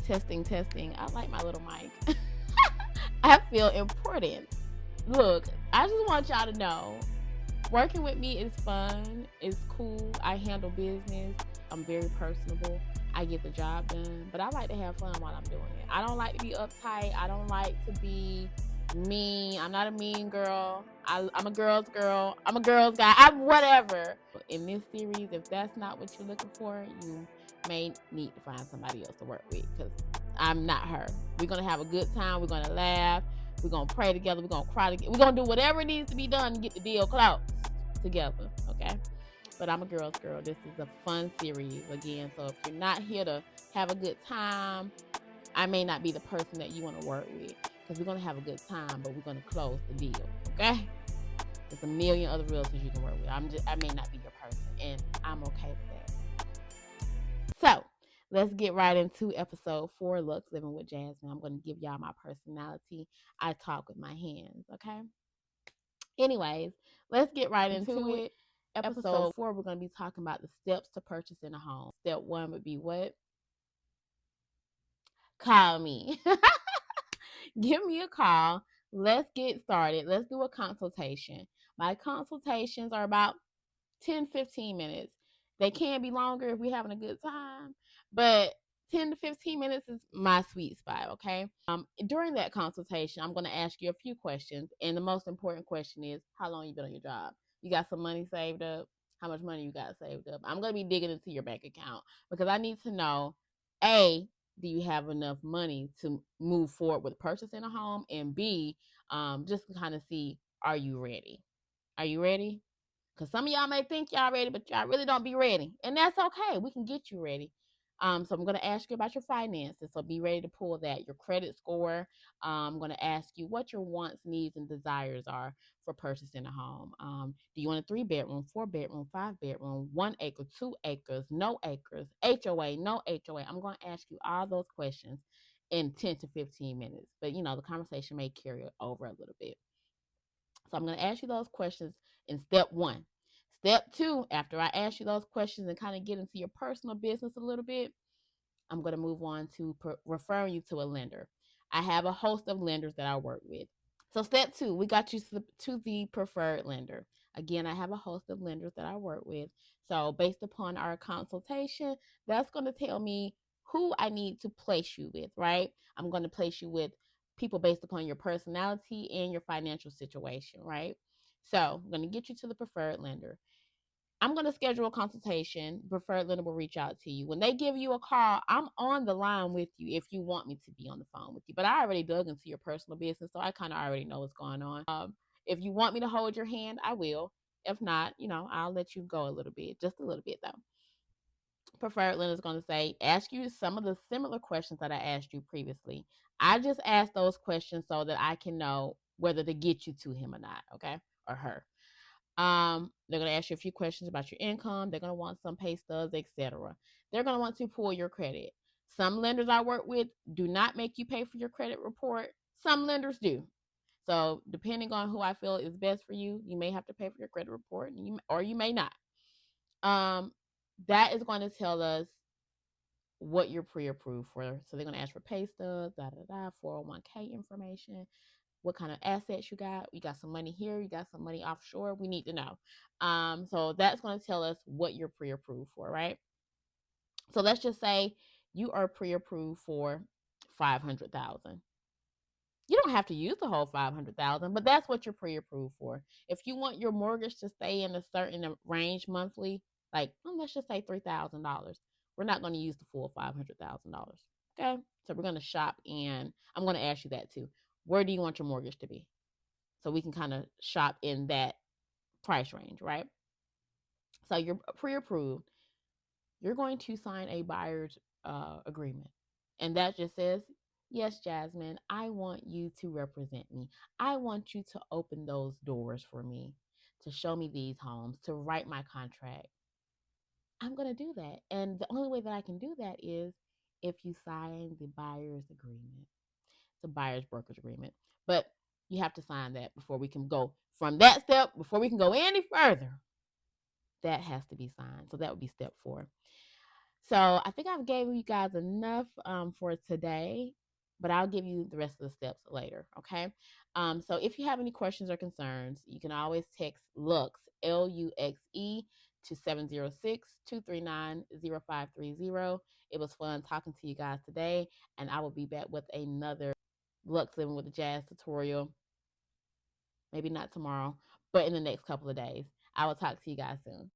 Testing, testing. I like my little mic. I feel important. Look, I just want y'all to know working with me is fun, it's cool. I handle business, I'm very personable. I get the job done, but I like to have fun while I'm doing it. I don't like to be uptight. I don't like to be mean. I'm not a mean girl. I'm a girl's girl. I'm a girl's guy. I'm whatever. In this series, if that's not what you're looking for, you may need to find somebody else to work with because I'm not her. We're going to have a good time. We're going to laugh. We're going to pray together. We're going to cry together. We're going to do whatever needs to be done to get the deal closed together. Okay? But I'm a girl's girl. This is a fun series again. So if you're not here to have a good time, I may not be the person that you want to work with because we're going to have a good time, but we're going to close the deal. Okay? There's a million other realtors you can work with. I may not be your person, and I'm okay with that. So let's get right into episode 4, Lux Living with Jasmine. I'm going to give y'all my personality. I talk with my hands. Okay? Anyways, let's get right into it. Episode 4, we're going to be talking about the steps to purchasing a home. Step 1 would be what? Call me. Give me a call. Let's get started. Let's do a consultation. My consultations are about 10-15 minutes. They can be longer if we're having a good time, but 10 to 15 minutes is my sweet spot, okay? During that consultation, I'm going to ask you a few questions, and the most important question is, how long you been on your job? You got some money saved up? How much money you got saved up? I'm going to be digging into your bank account because I need to know, A, do you have enough money to move forward with purchasing a home? And B, just to kind of see, are you ready? Are you ready? Because some of y'all may think y'all ready, but y'all really don't be ready. And that's okay. We can get you ready. So I'm going to ask you about your finances. So be ready to pull that. Your credit score. I'm going to ask you what your wants, needs, and desires are for purchasing a home. Do you want a 3-bedroom, 4-bedroom, 5-bedroom, 1 acre, 2 acres, no acres, HOA, no HOA? I'm going to ask you all those questions in 10 to 15 minutes. But, the conversation may carry over a little bit. So I'm going to ask you those questions in step 1. Step 2, after I ask you those questions and kind of get into your personal business a little bit, I'm going to move on to referring you to a lender. I have a host of lenders that I work with. So step 2, we got you to the preferred lender. Again, I have a host of lenders that I work with. So based upon our consultation, that's going to tell me who I need to place you with, right? I'm going to place you with people based upon your personality and your financial situation, right? So I'm going to get you to the preferred lender. I'm going to schedule a consultation. Preferred lender will reach out to you. When they give you a call, I'm on the line with you if you want me to be on the phone with you. But I already dug into your personal business, so I kind of already know what's going on. If you want me to hold your hand, I will. If not, I'll let you go a little bit, just a little bit though. Preferred lender is going to say, ask you some of the similar questions that I asked you previously. I just asked those questions so that I can know whether to get you to him or not, okay, or her. They're going to ask you a few questions about your income. They're going to want some pay stubs, etc. They're going to want to pull your credit. Some lenders I work with do not make you pay for your credit report. Some lenders do. So depending on who I feel is best for you, you may have to pay for your credit report, or you may not. That is going to tell us what you're pre-approved for. So they're going to ask for pay stubs, 401k information, what kind of assets you got. You got some money here, you got some money offshore. We need to know. So that's going to tell us what you're pre-approved for, right? So let's just say you are pre-approved for $500,000. You don't have to use the whole $500,000, but that's what you're pre-approved for. If you want your mortgage to stay in a certain range monthly, like let's just say $3,000, we're not going to use the full $500,000. Okay, so we're going to shop, and I'm going to ask you that too. Where do you want your mortgage to be? So we can kind of shop in that price range, right? So you're pre-approved. You're going to sign a buyer's agreement, and that just says, yes, Jasmine, I want you to represent me. I want you to open those doors for me, to show me these homes, to write my contract. I'm going to do that. And the only way that I can do that is if you sign the buyer's agreement. It's a buyer's brokerage agreement. But you have to sign that before we can go from that step, before we can go any further. That has to be signed. So that would be step 4. So I think I've gave you guys enough for today, but I'll give you the rest of the steps later. Okay. So if you have any questions or concerns, you can always text Lux LUXE to 706-239-0530. It was fun talking to you guys today, and I will be back with another Lux Living with the Jazz tutorial. Maybe not tomorrow, but in the next couple of days. I will talk to you guys soon.